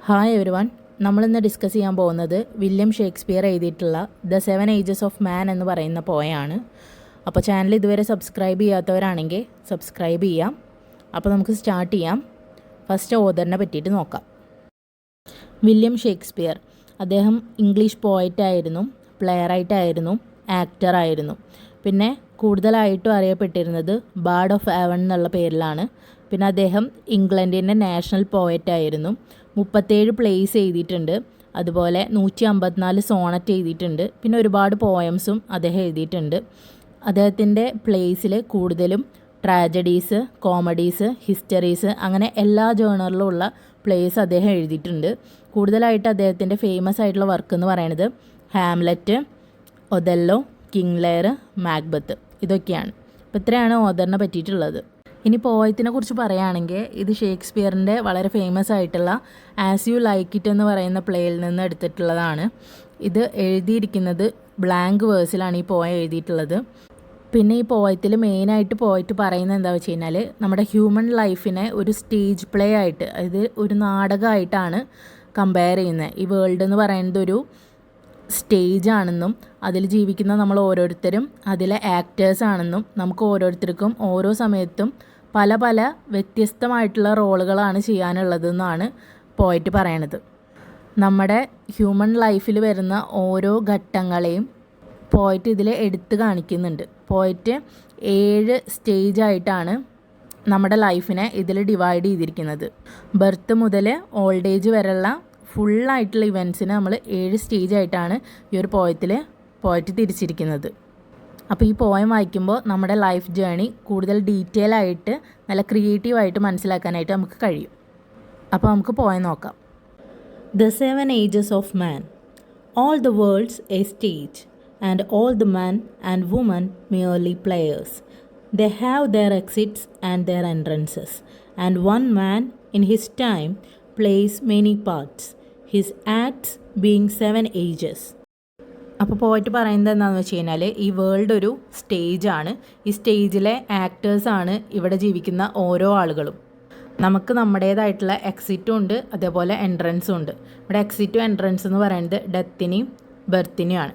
Hi every one. നമ്മളിന്ന് discuss ചെയ്യാൻ പോകുന്നത് വില്യം ഷേക്സ്പിയർ എഴുതിയിട്ടുള്ള ദ 7 Ages ഓഫ് മാൻ എന്ന് പറയുന്ന പോയാണ്. അപ്പോൾ ചാനൽ ഇതുവരെ സബ്സ്ക്രൈബ് ചെയ്യാത്തവരാണെങ്കിൽ സബ്സ്ക്രൈബ് ചെയ്യാം. അപ്പോൾ നമുക്ക് സ്റ്റാർട്ട് ചെയ്യാം. ഫസ്റ്റ് ഓഥറിനെ പറ്റിയിട്ട് നോക്കാം. വില്യം ഷേക്സ്പിയർ അദ്ദേഹം ഇംഗ്ലീഷ് പോയറ്റായിരുന്നു, പ്ലെയറായിട്ടായിരുന്നു, ആക്ടറായിരുന്നു. പിന്നെ കൂടുതലായിട്ടും അറിയപ്പെട്ടിരുന്നത് ബാർഡ് ഓഫ് ആവൺ എന്നുള്ള പേരിലാണ്. പിന്നെ അദ്ദേഹം ഇംഗ്ലണ്ടിൻ്റെ നാഷണൽ പോയറ്റായിരുന്നു. 37 പ്ലേസ് എഴുതിയിട്ടുണ്ട്. അതുപോലെ 154 സോണറ്റ് എഴുതിയിട്ടുണ്ട്. പിന്നെ ഒരുപാട് പോയംസും അദ്ദേഹം എഴുതിയിട്ടുണ്ട്. അദ്ദേഹത്തിൻ്റെ പ്ലേസിൽ കൂടുതലും ട്രാജഡീസ്, കോമഡീസ്, ഹിസ്റ്ററീസ് അങ്ങനെ എല്ലാ ജേണറിലും ഉള്ള പ്ലേസ് അദ്ദേഹം എഴുതിയിട്ടുണ്ട്. കൂടുതലായിട്ട് അദ്ദേഹത്തിൻ്റെ ഫേമസ് ആയിട്ടുള്ള വർക്ക് എന്ന് പറയുന്നത് ഹാംലെറ്റ്, ഒതെല്ലോ, കിങ് ലെയർ, മാക്ബത്ത് ഇതൊക്കെയാണ്. അപ്പോൾ ഇത്രയാണ് ഓഥറിനെ പറ്റിയിട്ടുള്ളത്. ഇനി പോയത്തിനെ കുറിച്ച് പറയുകയാണെങ്കിൽ ഇത് ഷേക്സ്പിയറിൻ്റെ വളരെ ഫേമസ് ആയിട്ടുള്ള ആസ് യു ലൈക്ക് ഇറ്റ് എന്ന് പറയുന്ന പ്ലേയിൽ നിന്ന് എടുത്തിട്ടുള്ളതാണ്. ഇത് എഴുതിയിരിക്കുന്നത് ബ്ലാങ്ക് വേഴ്സിലാണ് ഈ പോയം എഴുതിയിട്ടുള്ളത്. പിന്നെ ഈ പോയത്തിൽ മെയിനായിട്ട് പോയിട്ട് പറയുന്നത് എന്താ വെച്ച് കഴിഞ്ഞാൽ നമ്മുടെ ഹ്യൂമൻ ലൈഫിനെ ഒരു സ്റ്റേജ് പ്ലേ ആയിട്ട്, അതായത് ഒരു നാടകമായിട്ടാണ് കമ്പയർ ചെയ്യുന്നത്. ഈ വേൾഡ് എന്ന് പറയുന്നത് ഒരു സ്റ്റേജാണെന്നും അതിൽ ജീവിക്കുന്ന നമ്മൾ ഓരോരുത്തരും അതിലെ ആക്ടേഴ്സാണെന്നും നമുക്ക് ഓരോരുത്തർക്കും ഓരോ സമയത്തും പല പല വ്യത്യസ്തമായിട്ടുള്ള റോളുകളാണ് ചെയ്യാനുള്ളതെന്നാണ് പോയിട്ട് പറയണത്. നമ്മുടെ ഹ്യൂമൻ ലൈഫിൽ വരുന്ന ഓരോ ഘട്ടങ്ങളെയും പോയിട്ട് ഇതിൽ എടുത്ത് കാണിക്കുന്നുണ്ട്. പോയിട്ട് 7 സ്റ്റേജായിട്ടാണ് നമ്മുടെ ലൈഫിനെ ഇതിൽ ഡിവൈഡ് ചെയ്തിരിക്കുന്നത്. ബർത്ത് മുതൽ ഓൾഡ് ഏജ് വരെയുള്ള ഫുള്ളായിട്ടുള്ള ഇവൻറ്റ്സിനെ നമ്മൾ 7 സ്റ്റേജായിട്ടാണ് ഈ ഒരു പോയിട്ട് തിരിച്ചിരിക്കുന്നത്. അപ്പോൾ ഈ പോയം വായിക്കുമ്പോൾ നമ്മുടെ ലൈഫ് ജേണി കൂടുതൽ ഡീറ്റെയിൽ ആയിട്ട് നല്ല ക്രിയേറ്റീവായിട്ട് മനസ്സിലാക്കാനായിട്ട് നമുക്ക് കഴിയും. അപ്പോൾ നമുക്ക് പോയം നോക്കാം. The 7 Ages of man. All the world's a stage, and all the men and women merely players. They have their exits and their entrances, and one man in his time plays many parts, his acts being 7 ages. അപ്പോൾ പോയിട്ട് പറയുന്നത് എന്താണെന്ന് വെച്ച് കഴിഞ്ഞാൽ ഈ world ഒരു സ്റ്റേജാണ്. ഈ സ്റ്റേജിലെ ആക്ടേഴ്സാണ് ഇവിടെ ജീവിക്കുന്ന ഓരോ ആളുകളും. നമുക്ക് നമ്മുടേതായിട്ടുള്ള എക്സിറ്റും ഉണ്ട്, അതേപോലെ എൻട്രൻസും ഉണ്ട്. ഇവിടെ എക്സിറ്റും എൻട്രൻസ് എന്ന് പറയുന്നത് ഡെത്തിനെയും ബർത്തിനെയുമാണ്.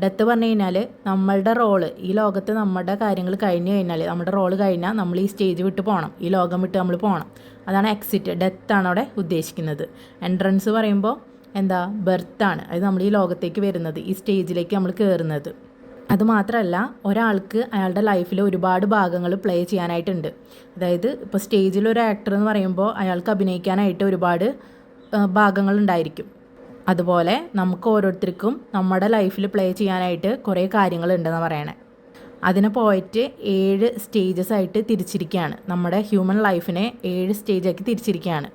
ഡെത്ത് പറഞ്ഞു കഴിഞ്ഞാൽ നമ്മളുടെ റോള് ഈ ലോകത്ത് നമ്മുടെ കാര്യങ്ങൾ കഴിഞ്ഞ് കഴിഞ്ഞാൽ നമ്മുടെ റോള് കഴിഞ്ഞാൽ നമ്മൾ ഈ സ്റ്റേജ് വിട്ട് പോകണം, ഈ ലോകം വിട്ട് നമ്മൾ പോകണം. അതാണ് എക്സിറ്റ്, ഡെത്താണ് അവിടെ ഉദ്ദേശിക്കുന്നത്. എൻട്രൻസ് പറയുമ്പോൾ എന്താ, ബർത്താണ്, അത് നമ്മൾ ഈ ലോകത്തേക്ക് വരുന്നത്, ഈ സ്റ്റേജിലേക്ക് നമ്മൾ കയറുന്നത്. അതുമാത്രമല്ല ഒരാൾക്ക് അയാളുടെ ലൈഫിൽ ഒരുപാട് ഭാഗങ്ങൾ പ്ലേ ചെയ്യാനായിട്ടുണ്ട്. അതായത് ഇപ്പോൾ സ്റ്റേജിലൊരു ആക്ടർ എന്ന് പറയുമ്പോൾ അയാൾക്ക് അഭിനയിക്കാനായിട്ട് ഒരുപാട് ഭാഗങ്ങളുണ്ടായിരിക്കും. അതുപോലെ നമുക്ക് ഓരോരുത്തർക്കും നമ്മുടെ ലൈഫിൽ പ്ലേ ചെയ്യാനായിട്ട് കുറേ കാര്യങ്ങളുണ്ടെന്ന് പറയണേ. അതിനെ പോയിട്ട് 7 സ്റ്റേജസ് ആയിട്ട് തിരിച്ചിരിക്കുകയാണ്. നമ്മുടെ ഹ്യൂമൻ ലൈഫിനെ 7 സ്റ്റേജാക്കി തിരിച്ചിരിക്കുകയാണ്.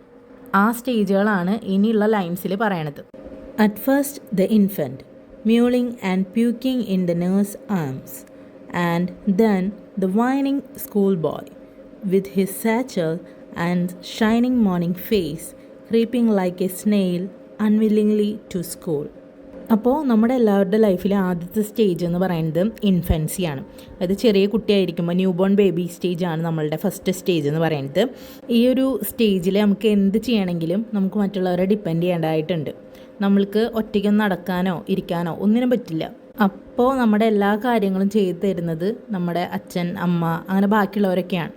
ആ സ്റ്റേജുകളാണ് ഇനിയുള്ള ലൈൻസിൽ പറയണത്. At first the infant mewling and puking in the nurse's arms, and then the whining schoolboy with his satchel and shining morning face creeping like a snail unwillingly to school. അപ്പോൾ നമ്മുടെ എല്ലാവരുടെ ലൈഫിലെ ആദ്യത്തെ stage എന്ന് പറയുന്നത് ഇൻഫൻസിയാണ്. അതായത് ചെറിയ കുട്ടിയായിരിക്കുമ്പോൾ new born baby സ്റ്റേജാണ് നമ്മളുടെ ഫസ്റ്റ് സ്റ്റേജ് എന്ന് പറയുന്നത്. ഈ ഒരു സ്റ്റേജിൽ നമുക്ക് എന്ത് ചെയ്യണമെങ്കിലും നമുക്ക് മറ്റുള്ളവരെ ഡിപ്പെൻഡ് ചെയ്യേണ്ടതായിട്ടുണ്ട്. നമ്മൾക്ക് ഒറ്റയ്ക്കൊന്നും നടക്കാനോ ഇരിക്കാനോ ഒന്നിനും പറ്റില്ല. അപ്പോൾ നമ്മുടെ എല്ലാ കാര്യങ്ങളും ചെയ്തു തരുന്നത് നമ്മുടെ അച്ഛൻ, അമ്മ, അങ്ങനെ ബാക്കിയുള്ളവരൊക്കെയാണ്.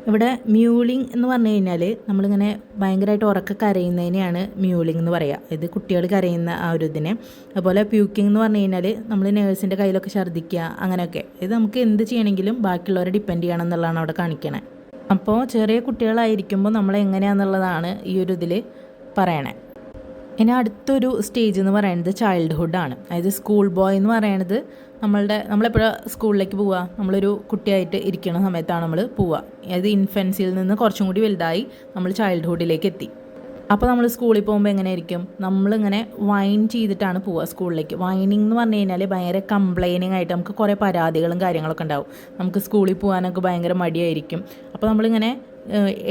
ഇവിടെ മ്യൂളിങ് എന്ന് പറഞ്ഞു കഴിഞ്ഞാൽ നമ്മളിങ്ങനെ ഭയങ്കരമായിട്ട് ഉറക്കെ കരയുന്നതിനെയാണ് മ്യൂളിങ് എന്ന് പറയുക. ഇത് കുട്ടികൾ കരയുന്ന ആ ഒരു ഇതിനെ. അതുപോലെ പ്യൂക്കിംഗ് എന്ന് പറഞ്ഞു കഴിഞ്ഞാൽ നമ്മൾ നേഴ്സിൻ്റെ കയ്യിലൊക്കെ ഛർദ്ദിക്കുക, അങ്ങനെയൊക്കെ. ഇത് നമുക്ക് എന്ത് ചെയ്യണമെങ്കിലും ബാക്കിയുള്ളവരെ ഡിപ്പെൻഡ് ചെയ്യണം എന്നുള്ളതാണ് അവിടെ കാണിക്കണേ. അപ്പോൾ ചെറിയ കുട്ടികളായിരിക്കുമ്പോൾ നമ്മൾ എങ്ങനെയാണെന്നുള്ളതാണ് ഈ ഒരു ഇതിൽ പറയണേ. ഇനി അടുത്തൊരു സ്റ്റേജ് എന്ന് പറയുന്നത് ചൈൽഡ്ഹുഡാണ്. അതായത് സ്കൂൾ ബോയ് എന്ന് പറയുന്നത് നമ്മളെപ്പോഴും സ്കൂളിലേക്ക് പോവുക, നമ്മളൊരു കുട്ടിയായിട്ട് ഇരിക്കുന്ന സമയത്താണ് നമ്മൾ പോവുക. അതായത് ഇൻഫൻസിയിൽ നിന്ന് കുറച്ചും കൂടി വലുതായി നമ്മൾ ചൈൽഡ്ഹുഡിലേക്ക് എത്തി. അപ്പോൾ നമ്മൾ സ്കൂളിൽ പോകുമ്പോൾ എങ്ങനെയായിരിക്കും, നമ്മളിങ്ങനെ വൈൻ ചെയ്തിട്ടാണ് പോവുക സ്കൂളിലേക്ക്. വൈനിങ് എന്ന് പറഞ്ഞു കഴിഞ്ഞാൽ ഭയങ്കര കംപ്ലൈനിങ് ആയിട്ട് നമുക്ക് കുറേ പരാതികളും കാര്യങ്ങളൊക്കെ ഉണ്ടാവും. നമുക്ക് സ്കൂളിൽ പോകാനൊക്കെ ഭയങ്കര മടിയായിരിക്കും. അപ്പോൾ നമ്മളിങ്ങനെ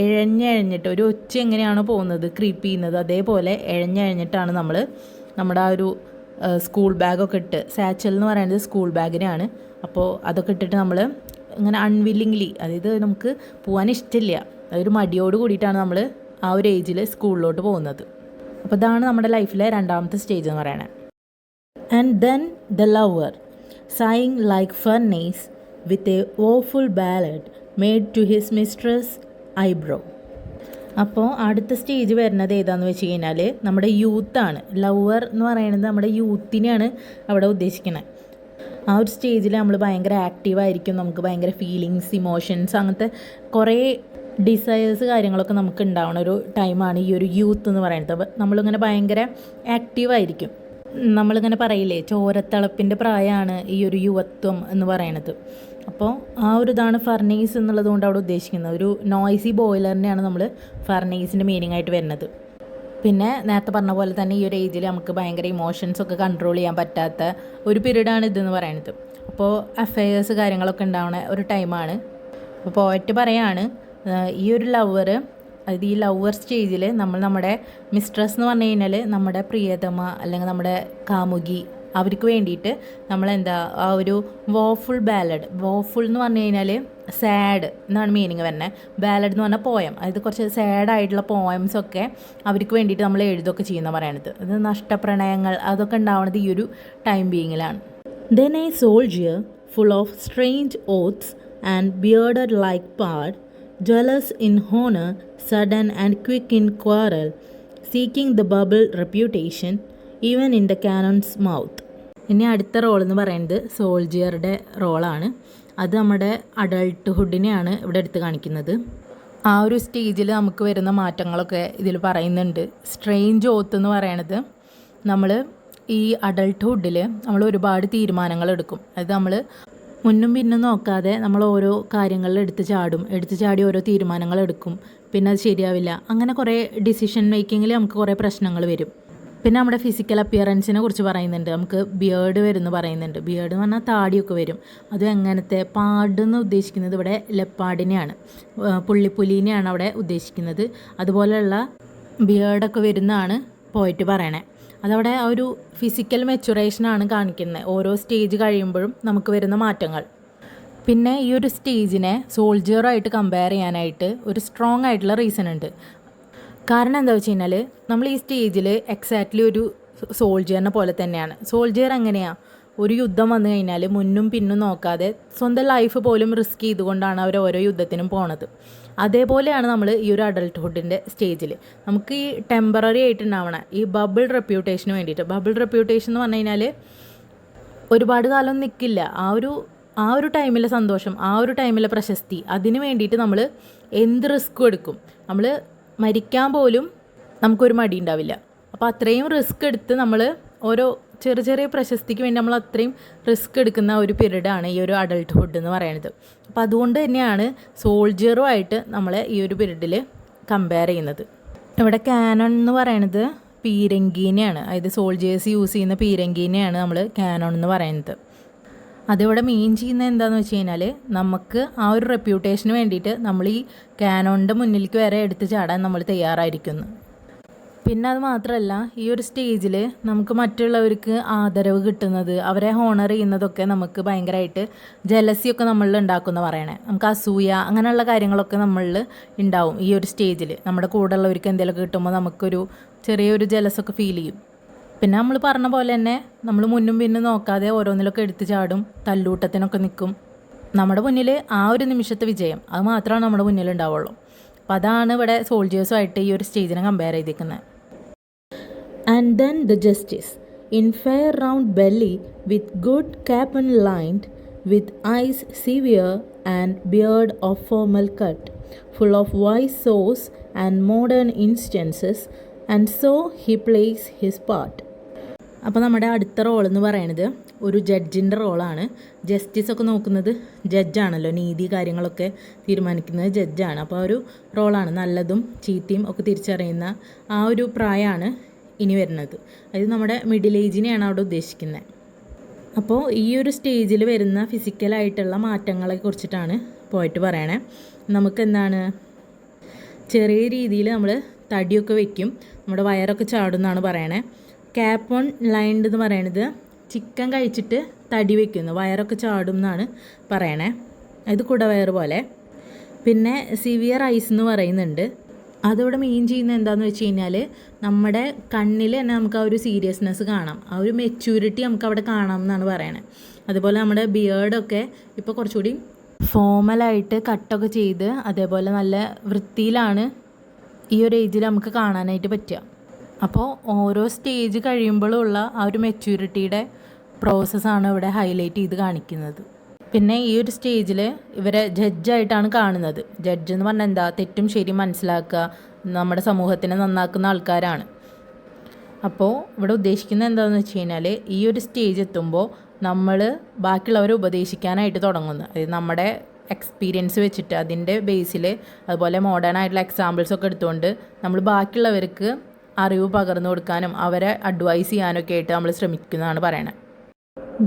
ഇഴഞ്ഞിട്ട് ഒരു ഒച്ച എങ്ങനെയാണോ പോകുന്നത്, ക്രീപ്പ് ചെയ്യുന്നത്, അതേപോലെ ഇഴഞ്ഞിട്ടാണ് നമ്മൾ നമ്മുടെ ആ ഒരു സ്കൂൾ ബാഗൊക്കെ ഇട്ട്, സാച്ചൽ എന്ന് പറയുന്നത് സ്കൂൾ ബാഗിനാണ്. അപ്പോൾ അതൊക്കെ ഇട്ടിട്ട് നമ്മൾ ഇങ്ങനെ അൺവില്ലിങ്ലി, അതായത് നമുക്ക് പോകാൻ ഇഷ്ടമില്ല, അതൊരു മടിയോട് കൂടിയിട്ടാണ് നമ്മൾ ആ ഒരു ഏജിൽ സ്കൂളിലോട്ട് പോകുന്നത്. അപ്പോൾ ഇതാണ് നമ്മുടെ ലൈഫിലെ രണ്ടാമത്തെ സ്റ്റേജ് എന്ന് പറയുന്നത്. And then the lover sighing like furnace with a woeful ballad made to his mistress eyebrow. അപ്പോൾ അടുത്ത സ്റ്റേജ് വരുന്നത് ഏതാണെന്ന് വെച്ച് കഴിഞ്ഞാൽ നമ്മുടെ യൂത്താണ്. ലവർ എന്ന് പറയുന്നത് നമ്മുടെ യൂത്തിനെയാണ് അവിടെ ഉദ്ദേശിക്കുന്നത്. ആ ഒരു സ്റ്റേജിൽ നമ്മൾ ഭയങ്കര ആക്റ്റീവായിരിക്കും, നമുക്ക് ഭയങ്കര ഫീലിങ്സ്, ഇമോഷൻസ്, അങ്ങനത്തെ കുറേ ഡിസയേഴ്സ് കാര്യങ്ങളൊക്കെ നമുക്ക് ഉണ്ടാവുന്ന ഒരു ടൈമാണ് ഈ ഒരു യൂത്ത് എന്ന് പറയുന്നത്. അപ്പോൾ നമ്മളിങ്ങനെ ഭയങ്കര ആക്റ്റീവായിരിക്കും. നമ്മളിങ്ങനെ പറയില്ലേ, ചോരത്തിളപ്പിൻ്റെ പ്രായമാണ് ഈ ഒരു യുവത്വം എന്ന് പറയണത്. അപ്പോൾ ആ ഒരു ഇതാണ് ഫർണേസ് എന്നുള്ളത് കൊണ്ട് അവിടെ ഉദ്ദേശിക്കുന്നത്. ഒരു നോയ്സി ബോയിലറിനെയാണ് നമ്മൾ ഫർണേസിൻ്റെ മീനിങ് ആയിട്ട് വരുന്നത്. പിന്നെ നേരത്തെ പറഞ്ഞ പോലെ തന്നെ ഈ ഒരു ഏജിൽ നമുക്ക് ഭയങ്കര ഇമോഷൻസൊക്കെ കൺട്രോൾ ചെയ്യാൻ പറ്റാത്ത ഒരു പീരീഡാണ് ഇതെന്ന് പറയുന്നത്. അപ്പോൾ അഫെയേഴ്സ് കാര്യങ്ങളൊക്കെ ഉണ്ടാവുന്ന ഒരു ടൈമാണ്. അപ്പോൾ പോയിട്ട് പറയാണ് ഈ ഒരു ലവർ, അതായത് ഈ ലവർ സ്റ്റേജിൽ നമ്മുടെ മിസ്ട്രസ് എന്ന് പറഞ്ഞു കഴിഞ്ഞാൽ നമ്മുടെ പ്രിയതമ അല്ലെങ്കിൽ നമ്മുടെ കാമുകി, അവർക്ക് വേണ്ടിയിട്ട് ആ ഒരു വോഫുൾ ബാലഡ്, വോഫുൾ എന്ന് പറഞ്ഞു കഴിഞ്ഞാൽ സാഡ് എന്നാണ് മീനിങ് വരുന്നത്. ബാലഡ് എന്ന് പറഞ്ഞാൽ പോയം, അതായത് കുറച്ച് സാഡായിട്ടുള്ള പോയംസൊക്കെ അവർക്ക് വേണ്ടിയിട്ട് നമ്മൾ എഴുതൊക്കെ ചെയ്യുന്ന പറയണത്. അത് നഷ്ടപ്രണയങ്ങൾ അതൊക്കെ ഉണ്ടാവുന്നത് ഈ ഒരു ടൈം ബീയിങ്ങിലാണ്. Then a soldier full of strange oaths and bearded like pard, jealous in honor, sudden and quick in quarrel, seeking the bubble reputation even in the cannon's mouth. ഇനി അടുത്ത റോൾ എന്ന് പറയുന്നത് സോൾജിയറുടെ റോളാണ്. അത് നമ്മുടെ അഡൾട്ട്ഹുഡിനെയാണ് ഇവിടെ എടുത്ത് കാണിക്കുന്നത്. ആ ഒരു സ്റ്റേജിൽ നമുക്ക് വരുന്ന മാറ്റങ്ങളൊക്കെ ഇതിൽ പറയുന്നുണ്ട്. സ്ട്രേഞ്ച് ഓത്ത് എന്ന് പറയണത്, നമ്മൾ ഈ അഡൾട്ട്ഹുഡിൽ നമ്മൾ ഒരുപാട് തീരുമാനങ്ങൾ എടുക്കും. അത് നമ്മൾ മുന്നും പിന്നും നോക്കാതെ നമ്മൾ ഓരോ കാര്യങ്ങളിൽ എടുത്ത് ചാടി ഓരോ തീരുമാനങ്ങൾ എടുക്കും. പിന്നെ അത് ശരിയാവില്ല. അങ്ങനെ കുറേ ഡിസിഷൻ മേക്കിങ്ങിൽ നമുക്ക് കുറേ പ്രശ്നങ്ങൾ വരും. പിന്നെ നമ്മുടെ ഫിസിക്കൽ അപ്പിയറൻസിനെ കുറിച്ച് പറയുന്നുണ്ട്. നമുക്ക് ബിയേർഡ് വരുമെന്ന് പറയുന്നുണ്ട്. ബിയേർഡ് എന്ന് പറഞ്ഞാൽ താടിയൊക്കെ വരും. അത് എങ്ങനത്തെ പാടെന്ന് ഉദ്ദേശിക്കുന്നത് ഇവിടെ ലെപ്പാഡിനെയാണ്, പുള്ളിപ്പുലീനെയാണ് അവിടെ ഉദ്ദേശിക്കുന്നത്. അതുപോലെയുള്ള ബിയേർഡൊക്കെ വരുന്നതാണ് പോയിട്ട് പറയണേ. അതവിടെ ആ ഒരു ഫിസിക്കൽ മെച്ചുറേഷനാണ് കാണിക്കുന്നത്, ഓരോ സ്റ്റേജ് കഴിയുമ്പോഴും നമുക്ക് വരുന്ന മാറ്റങ്ങൾ. പിന്നെ ഈ ഒരു സ്റ്റേജിനെ സോൾജിയറായിട്ട് കമ്പയർ ചെയ്യാനായിട്ട് ഒരു സ്ട്രോങ് ആയിട്ടുള്ള റീസൺ ഉണ്ട്. കാരണം എന്താ വെച്ച് കഴിഞ്ഞാൽ നമ്മൾ ഈ സ്റ്റേജിൽ എക്സാക്ട്ലി ഒരു സോൾജിയറിനെ പോലെ തന്നെയാണ്. സോൾജിയർ എങ്ങനെയാണ്, ഒരു യുദ്ധം വന്നു കഴിഞ്ഞാൽ മുന്നും പിന്നും നോക്കാതെ സ്വന്തം ലൈഫ് പോലും റിസ്ക് ചെയ്തുകൊണ്ടാണ് അവർ ഓരോ യുദ്ധത്തിനും പോണത്. അതേപോലെയാണ് നമ്മൾ ഈ ഒരു അഡൾട്ട്ഹുഡിൻ്റെ സ്റ്റേജിൽ നമുക്ക് ഈ ടെമ്പററി ആയിട്ടുണ്ടാവണം ഈ ബബിൾ റെപ്യൂട്ടേഷന് വേണ്ടിയിട്ട്. ബബിൾ റെപ്യൂട്ടേഷൻ എന്ന് പറഞ്ഞു കഴിഞ്ഞാൽ ഒരുപാട് കാലം നിൽക്കില്ല. ആ ഒരു ടൈമിലെ സന്തോഷം, ആ ഒരു ടൈമിലെ പ്രശസ്തി, അതിന് വേണ്ടിയിട്ട് നമ്മൾ എന്ത് റിസ്ക്കും എടുക്കും. നമ്മൾ മരിക്കാൻ പോലും നമുക്കൊരു മടി ഉണ്ടാവില്ല. അപ്പോൾ അത്രയും റിസ്ക് എടുത്ത് നമ്മൾ ഓരോ ചെറിയ പ്രശസ്തിക്ക് വേണ്ടി നമ്മൾ അത്രയും റിസ്ക് എടുക്കുന്ന ഒരു പീരീഡാണ് ഈ ഒരു അഡൾട്ട്ഹുഡ് എന്ന് പറയുന്നത്. അപ്പോൾ അതുകൊണ്ട് തന്നെയാണ് സോൾജിയറുമായിട്ട് നമ്മൾ ഈ ഒരു പീരീഡിൽ കമ്പയർ ചെയ്യുന്നത്. ഇവിടെ കാനൺ എന്ന് പറയുന്നത് പീരങ്കീനെയാണ്, അതായത് സോൾജിയേഴ്സ് യൂസ് ചെയ്യുന്ന പീരങ്കീനെയാണ് നമ്മൾ കാനൺ എന്ന് പറയുന്നത്. അതിവിടെ മീൻ ചെയ്യുന്നത് എന്താണെന്ന് വെച്ച് കഴിഞ്ഞാൽ നമുക്ക് ആ ഒരു റെപ്യൂട്ടേഷന് വേണ്ടിയിട്ട് നമ്മൾ ഈ കാനോണിൻ്റെ മുന്നിലേക്ക് വരെ എടുത്ത് ചാടാൻ നമ്മൾ തയ്യാറായിരിക്കുന്നു. പിന്നെ അത് മാത്രമല്ല, ഈ ഒരു സ്റ്റേജിൽ നമുക്ക് മറ്റുള്ളവർക്ക് ആദരവ് കിട്ടുന്നത്, അവരെ ഹോണർ ചെയ്യുന്നതൊക്കെ നമുക്ക് ഭയങ്കരമായിട്ട് ജലസിയൊക്കെ നമ്മളിൽ ഉണ്ടാക്കുമെന്ന് പറയണേ. നമുക്ക് അസൂയ അങ്ങനെയുള്ള കാര്യങ്ങളൊക്കെ നമ്മളിൽ ഉണ്ടാവും ഈ ഒരു സ്റ്റേജിൽ. നമ്മുടെ കൂടെ ഉള്ളവർക്ക് എന്തെങ്കിലുമൊക്കെ കിട്ടുമ്പോൾ നമുക്കൊരു ചെറിയൊരു ജലസൊക്കെ ഫീൽ ചെയ്യും. പിന്നെ നമ്മൾ പറഞ്ഞ പോലെ തന്നെ നമ്മൾ മുന്നും പിന്നും നോക്കാതെ ഓരോന്നിലൊക്കെ എടുത്ത് ചാടും, തല്ലൂട്ടത്തിനൊക്കെ നിൽക്കും. നമ്മുടെ മുന്നിൽ ആ ഒരു നിമിഷത്തെ വിജയം അത് മാത്രമാണ് നമ്മുടെ മുന്നിൽ ഉണ്ടാവുള്ളൂ. അപ്പോൾ അതാണ് ഇവിടെ സോൾജിയേഴ്സുമായിട്ട് ഈ ഒരു സ്റ്റേജിനെ കമ്പയർ ചെയ്തിരിക്കുന്നത്. And then the justice, in fair round belly, with good cap lined, with eyes severe and beard of formal cut, full of wise saws and modern instances, and so he plays his part. അപ്പോൾ നമ്മുടെ അടുത്ത role എന്ന് പറയുന്നത് ഒരു ജഡ്ജിൻ്റെ റോളാണ്. ജസ്റ്റിസൊക്കെ നോക്കുന്നത് ജഡ്ജാണല്ലോ, നീതി കാര്യങ്ങളൊക്കെ തീരുമാനിക്കുന്നത് ജഡ്ജാണ്. അപ്പോൾ ആ ഒരു റോളാണ്, നല്ലതും ചീത്തയും ഒക്കെ തിരിച്ചറിയുന്ന ആ ഒരു പ്രായമാണ് ഇനി വരുന്നത്. അതായത് നമ്മുടെ മിഡിൽ ഏജിനെയാണ് അവിടെ ഉദ്ദേശിക്കുന്നത്. അപ്പോൾ ഈ ഒരു സ്റ്റേജിൽ വരുന്ന ഫിസിക്കലായിട്ടുള്ള മാറ്റങ്ങളെ കുറിച്ചിട്ടാണ് പോയിട്ട് പറയണേ. നമുക്കെന്താണ്, ചെറിയ രീതിയിൽ നമ്മൾ തടിയൊക്കെ വയ്ക്കും, നമ്മുടെ വയറൊക്കെ ചാടുമെന്നാണ് പറയണേ. ക്യാപ്പ് ഓൺ ലൈൻഡ് എന്ന് പറയണത് ചിക്കൻ കഴിച്ചിട്ട് തടി വയ്ക്കുന്നു, വയറൊക്കെ ചാടും എന്നാണ് പറയണേ. ഇത് കുടവയർ പോലെ. പിന്നെ സിവിയർ ഐസ് എന്ന് പറയുന്നുണ്ട്. അതോടെ മെയിൻ ചെയ്യുന്നത് എന്താണെന്ന് വെച്ച് കഴിഞ്ഞാൽ നമ്മുടെ കണ്ണിൽ തന്നെ നമുക്ക് ആ ഒരു സീരിയസ്നെസ് കാണാം, ആ ഒരു മെച്യൂരിറ്റി നമുക്ക് അവിടെ കാണാം എന്നാണ് പറയണത്. അതുപോലെ നമ്മുടെ ബിയേർഡൊക്കെ ഇപ്പോൾ കുറച്ചുകൂടി ഫോമലായിട്ട് കട്ടൊക്കെ ചെയ്ത് അതേപോലെ നല്ല വൃത്തിയിലാണ് ഈ ഒരു ഏജിൽ നമുക്ക് കാണാനായിട്ട് പറ്റുക. അപ്പോൾ ഓരോ സ്റ്റേജ് കഴിയുമ്പോഴുള്ള ആ ഒരു മെച്യൂരിറ്റിയുടെ പ്രോസസ്സാണ് ഇവിടെ ഹൈലൈറ്റ് ചെയ്ത് കാണിക്കുന്നത്. പിന്നെ ഈ ഒരു സ്റ്റേജിൽ ഇവരെ ജഡ്ജായിട്ടാണ് കാണുന്നത്. ജഡ്ജ് എന്ന് പറഞ്ഞാൽ എന്താ, തെറ്റും ശരിയും മനസ്സിലാക്കുക, നമ്മുടെ സമൂഹത്തിനെ നന്നാക്കുന്ന ആൾക്കാരാണ്. അപ്പോൾ ഇവിടെ ഉദ്ദേശിക്കുന്നത് എന്താണെന്ന് വെച്ച് കഴിഞ്ഞാൽ ഈ ഒരു സ്റ്റേജ് എത്തുമ്പോൾ നമ്മൾ ബാക്കിയുള്ളവരെ ഉപദേശിക്കാനായിട്ട് തുടങ്ങുന്നു. അതായത് നമ്മുടെ എക്സ്പീരിയൻസ് വെച്ചിട്ട് അതിൻ്റെ ബേസിൽ അതുപോലെ മോഡേൺ ആയിട്ടുള്ള എക്സാമ്പിൾസൊക്കെ എടുത്തുകൊണ്ട് നമ്മൾ ബാക്കിയുള്ളവർക്ക് അറിവ് പകർന്നു കൊടുക്കാനും അവരെ അഡ്വൈസ് ചെയ്യാനൊക്കെ ആയിട്ട് നമ്മൾ ശ്രമിക്കുന്നതാണ് പറയണത്.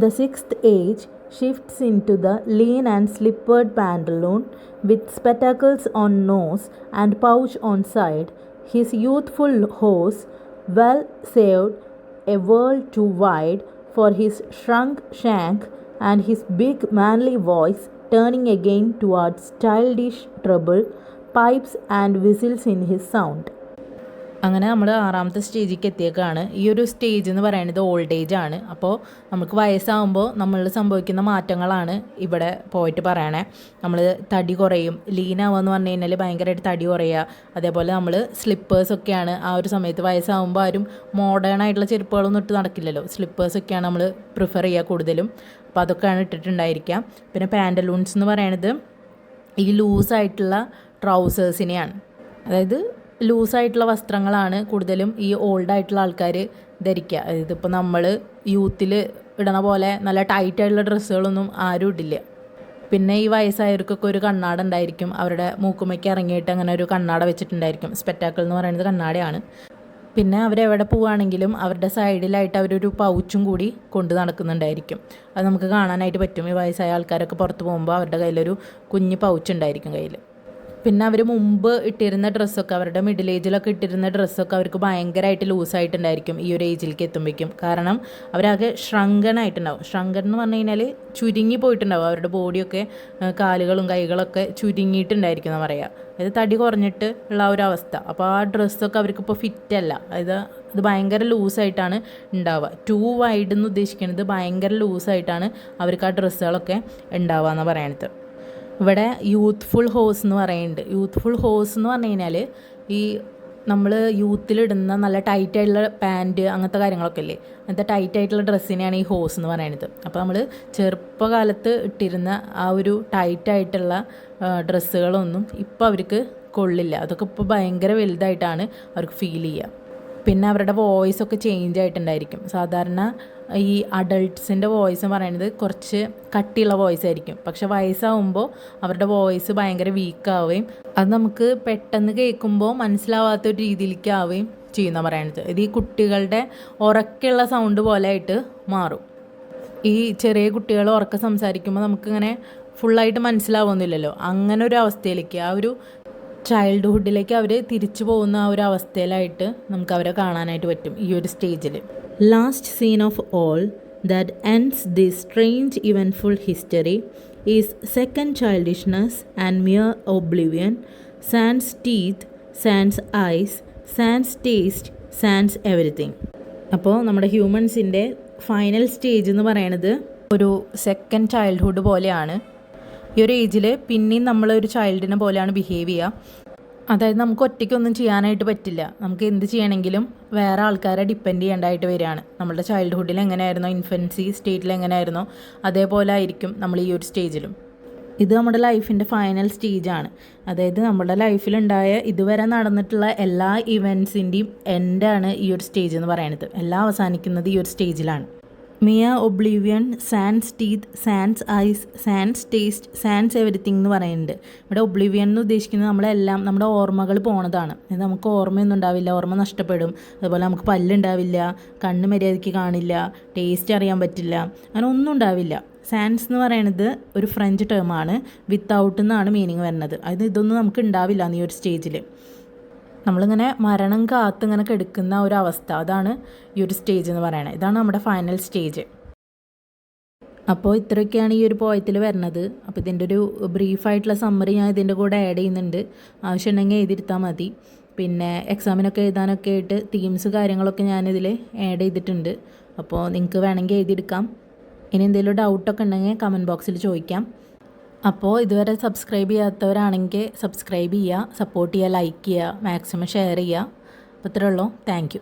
The sixth age shifts into the lean and slippered pantaloon with spectacles on nose and pouch on side. His youthful horse, well saved, a world too wide for his shrunk shank, and his big manly voice turning again towards childish treble, pipes and whistles in his sound. അങ്ങനെ നമ്മൾ 6ാമത്തെ സ്റ്റേജിലേക്ക് എത്തിയേക്കാണ്. ഈ ഒരു stage എന്ന് പറയുന്നത് old age ആണ്. അപ്പോൾ നമുക്ക് വയസ്സാകുമ്പോൾ നമ്മളിൽ സംഭവിക്കുന്ന മാറ്റങ്ങളാണ് ഇവിടെ പോയിട്ട് പറയണേ. നമ്മൾ തടി കുറയും, ലീനാവുക എന്ന് പറഞ്ഞു കഴിഞ്ഞാൽ ഭയങ്കരമായിട്ട് തടി കുറയുക. അതേപോലെ നമ്മൾ സ്ലിപ്പേഴ്സൊക്കെയാണ് ആ ഒരു സമയത്ത്, വയസ്സാകുമ്പോൾ ആരും മോഡേൺ ആയിട്ടുള്ള ചെരുപ്പുകളൊന്നും ഇട്ട് നടക്കില്ലല്ലോ, സ്ലിപ്പേഴ്സൊക്കെയാണ് നമ്മൾ പ്രിഫർ ചെയ്യുക കൂടുതലും. അപ്പോൾ അതൊക്കെയാണ് ഇട്ടിട്ടുണ്ടായിരിക്കുക. പിന്നെ പാൻറ്റലൂൺസ് എന്ന് പറയുന്നത് ഈ ലൂസായിട്ടുള്ള ട്രൗസേഴ്സിനെയാണ്, അതായത് ലൂസായിട്ടുള്ള വസ്ത്രങ്ങളാണ് കൂടുതലും ഈ ഓൾഡായിട്ടുള്ള ആൾക്കാർ ധരിക്കുക. ഇതിപ്പോൾ നമ്മൾ യൂത്തിൽ ഇടണ പോലെ നല്ല ടൈറ്റായിട്ടുള്ള ഡ്രസ്സുകളൊന്നും ആരും ഇടില്ല. പിന്നെ ഈ വയസ്സായവർക്കൊക്കെ ഒരു കണ്ണാട ഉണ്ടായിരിക്കും, അവരുടെ മൂക്കുമ്മയ്ക്ക് ഇറങ്ങിയിട്ട് അങ്ങനെ ഒരു കണ്ണാട വെച്ചിട്ടുണ്ടായിരിക്കും. സ്പെറ്റാക്കിൾ എന്ന് പറയുന്നത് കണ്ണാടയാണ്. പിന്നെ അവരെവിടെ പോവുകയാണെങ്കിലും അവരുടെ സൈഡിലായിട്ട് അവരൊരു പൗച്ചും കൂടി കൊണ്ട് നടക്കുന്നുണ്ടായിരിക്കും. അത് നമുക്ക് കാണാനായിട്ട് പറ്റും. ഈ വയസ്സായ ആൾക്കാരൊക്കെ പുറത്ത് പോകുമ്പോൾ അവരുടെ കയ്യിലൊരു കുഞ്ഞ് പൗച്ച് ഉണ്ടായിരിക്കും കയ്യിൽ. പിന്നെ അവർ മുമ്പ് ഇട്ടിരുന്ന ഡ്രസ്സൊക്കെ, അവരുടെ മിഡിൽ ഏജിലൊക്കെ ഇട്ടിരുന്ന ഡ്രസ്സൊക്കെ അവർക്ക് ഭയങ്കരമായിട്ട് ലൂസായിട്ടുണ്ടായിരിക്കും ഈ ഒരു ഏജിലേക്ക് എത്തുമ്പോഴേക്കും. കാരണം അവരാകെ ഷ്രങ്കനായിട്ടുണ്ടാവും. ഷ്രങ്കൻ എന്ന് പറഞ്ഞു കഴിഞ്ഞാൽ ചുരുങ്ങി പോയിട്ടുണ്ടാവും. അവരുടെ ബോഡിയൊക്കെ, കാലുകളും കൈകളൊക്കെ ചുരുങ്ങിയിട്ടുണ്ടായിരിക്കും എന്ന് പറയാം. അതായത് തടി കുറഞ്ഞിട്ട് ഉള്ള ഒരു അവസ്ഥ. അപ്പോൾ ആ ഡ്രസ്സൊക്കെ അവർക്കിപ്പോൾ ഫിറ്റല്ല. അതായത് അത് ഭയങ്കര ലൂസായിട്ടാണ് ഉണ്ടാവുക. ടു വൈഡ് എന്ന് ഉദ്ദേശിക്കുന്നത് ഭയങ്കര ലൂസായിട്ടാണ് അവർക്ക് ആ ഡ്രസ്സുകളൊക്കെ ഉണ്ടാവുക എന്ന് പറയണത്. ഇവിടെ യൂത്ത്ഫുൾ ഹോസ് എന്ന് പറയുന്നുണ്ട്. യൂത്ത്ഫുൾ ഹോസ് എന്ന് പറഞ്ഞു കഴിഞ്ഞാൽ ഈ നമ്മൾ യൂത്തിലിടുന്ന നല്ല ടൈറ്റായിട്ടുള്ള പാൻറ്റ് അങ്ങനത്തെ കാര്യങ്ങളൊക്കെ ഇല്ലേ, അങ്ങനത്തെ ടൈറ്റായിട്ടുള്ള ഡ്രസ്സിനെയാണ് ഈ ഹോസ് എന്ന് പറയുന്നത്. അപ്പോൾ നമ്മൾ ചെറുപ്പകാലത്ത് ഇട്ടിരുന്ന ആ ഒരു ടൈറ്റായിട്ടുള്ള ഡ്രസ്സുകളൊന്നും ഇപ്പോൾ അവർക്ക് കൊള്ളില്ല. അതൊക്കെ ഇപ്പോൾ ഭയങ്കര വലുതായിട്ടാണ് അവർക്ക് ഫീൽ ചെയ്യുക. പിന്നെ അവരുടെ വോയിസൊക്കെ ചേഞ്ച് ആയിട്ടുണ്ടായിരിക്കും. സാധാരണ ഈ അഡൾട്ട്സിൻ്റെ വോയിസ് എന്ന് പറയുന്നത് കുറച്ച് കട്ടിയുള്ള വോയിസ് ആയിരിക്കും. പക്ഷെ വയസ്സാവുമ്പോൾ അവരുടെ വോയിസ് ഭയങ്കര വീക്കാവുകയും അത് നമുക്ക് പെട്ടെന്ന് കേൾക്കുമ്പോൾ മനസ്സിലാവാത്തൊരു രീതിയിലേക്ക് ആവുകയും ചെയ്യുന്ന പറയണത്. ഇത് ഈ കുട്ടികളുടെ ഉറക്കെയുള്ള സൗണ്ട് പോലെ ആയിട്ട് മാറും. ഈ ചെറിയ കുട്ടികൾ ഉറക്കെ സംസാരിക്കുമ്പോൾ നമുക്കിങ്ങനെ ഫുള്ളായിട്ട് മനസ്സിലാവുന്നില്ലല്ലോ. അങ്ങനെ ഒരു അവസ്ഥയിലേക്ക്, ആ ഒരു ചൈൽഡ്ഹുഡിലേക്ക് അവർ തിരിച്ചു പോകുന്ന ആ ഒരു അവസ്ഥയിലായിട്ട് നമുക്ക് അവരെ കാണാനായിട്ട് പറ്റും ഈ ഒരു സ്റ്റേജിൽ. Last scene of all that ends this strange eventful history is second childishness and mere oblivion. Sans teeth, sans eyes, sans taste, sans everything. അപ്പോൾ നമ്മുടെ ഹ്യൂമൻസിൻ്റെ ഫൈനൽ സ്റ്റേജ് എന്ന് പറയുന്നത് ഒരു സെക്കൻഡ് ചൈൽഡ്ഹുഡ് പോലെയാണ്. ഈ ഒരു ഏജിൽ പിന്നെയും നമ്മളൊരു ചൈൽഡിനെ പോലെയാണ് ബിഹേവ് ചെയ്യുക. അതായത് നമുക്ക് ഒറ്റയ്ക്കൊന്നും ചെയ്യാനായിട്ട് പറ്റില്ല. നമുക്ക് എന്ത് ചെയ്യണമെങ്കിലും വേറെ ആൾക്കാരെ ഡിപ്പെൻഡ് ചെയ്യേണ്ടതായിട്ട് വരികയാണ്. നമ്മുടെ ചൈൽഡ്ഹുഡിൽ എങ്ങനെയായിരുന്നോ, ഇൻഫൻസി സ്റ്റേറ്റിൽ എങ്ങനെയായിരുന്നോ അതേപോലെ ആയിരിക്കും നമ്മൾ ഈ ഒരു സ്റ്റേജിലും. ഇത് നമ്മുടെ ലൈഫിൻ്റെ ഫൈനൽ സ്റ്റേജാണ്. അതായത് നമ്മുടെ ലൈഫിലുണ്ടായ ഇതുവരെ നടന്നിട്ടുള്ള എല്ലാ ഇവൻറ്റ്സിൻ്റെയും എൻഡാണ് ഈ ഒരു സ്റ്റേജ് എന്ന് പറയുന്നത്. എല്ലാം അവസാനിക്കുന്നത് ഈ ഒരു സ്റ്റേജിലാണ്. Mere oblivion, sans teeth, sans eyes, sans taste, sans everything എന്ന് പറയുന്നുണ്ട്. ഇവിടെ ഒബ്ലിവിയൻ എന്ന് ഉദ്ദേശിക്കുന്നത് നമ്മളെല്ലാം നമ്മുടെ ഓർമ്മകൾ പോണതാണ്. ഇത് നമുക്ക് ഓർമ്മയൊന്നും ഉണ്ടാവില്ല, ഓർമ്മ നഷ്ടപ്പെടും. അതുപോലെ നമുക്ക് പല്ലുണ്ടാവില്ല, കണ്ണ് മര്യാദയ്ക്ക് കാണില്ല, ടേസ്റ്റ് അറിയാൻ പറ്റില്ല, അങ്ങനെ ഒന്നും ഉണ്ടാവില്ല. സാൻസ് എന്ന് പറയുന്നത് ഒരു ഫ്രഞ്ച് ടേമാണ്. വിത്തൗട്ട് എന്നാണ് മീനിങ് വരുന്നത്. അതായത് ഇതൊന്നും നമുക്ക് ഉണ്ടാവില്ല ഈ ഒരു സ്റ്റേജിൽ. നമ്മളിങ്ങനെ മരണം കാത്തിങ്ങനെ കിടക്കുന്ന ഒരു അവസ്ഥ, അതാണ് ഈ ഒരു സ്റ്റേജ് എന്ന് പറയുന്നത്. ഇതാണ് നമ്മുടെ ഫൈനൽ സ്റ്റേജ്. അപ്പോൾ ഇത്രയൊക്കെയാണ് ഈ ഒരു പോയത്തിൽ വരുന്നത്. അപ്പോൾ ഇതിൻ്റെ ഒരു ബ്രീഫായിട്ടുള്ള സമ്മറി ഞാൻ ഇതിൻ്റെ കൂടെ ആഡ് ചെയ്യുന്നുണ്ട്. ആവശ്യമുണ്ടെങ്കിൽ എഴുതിയെടുത്താൽ മതി. പിന്നെ എക്സാമിനൊക്കെ എഴുതാനൊക്കെ ആയിട്ട് തീംസ് കാര്യങ്ങളൊക്കെ ഞാനിതിൽ ആഡ് ചെയ്തിട്ടുണ്ട്. അപ്പോൾ നിങ്ങൾക്ക് വേണമെങ്കിൽ എഴുതിയെടുക്കാം. ഇനി എന്തെങ്കിലും ഡൗട്ടൊക്കെ ഉണ്ടെങ്കിൽ കമൻറ്റ് ബോക്സിൽ ചോദിക്കാം. അപ്പോൾ ഇതുവരെ സബ്സ്ക്രൈബ് ചെയ്യാത്തവരാണെങ്കിൽ സബ്സ്ക്രൈബ് ചെയ്യുക, സപ്പോർട്ട് ചെയ്യുക, ലൈക്ക് ചെയ്യുക, മാക്സിമം ഷെയർ ചെയ്യുക. അപ്പോൾ ഇത്രയേ ഉള്ളൂ. Thank you.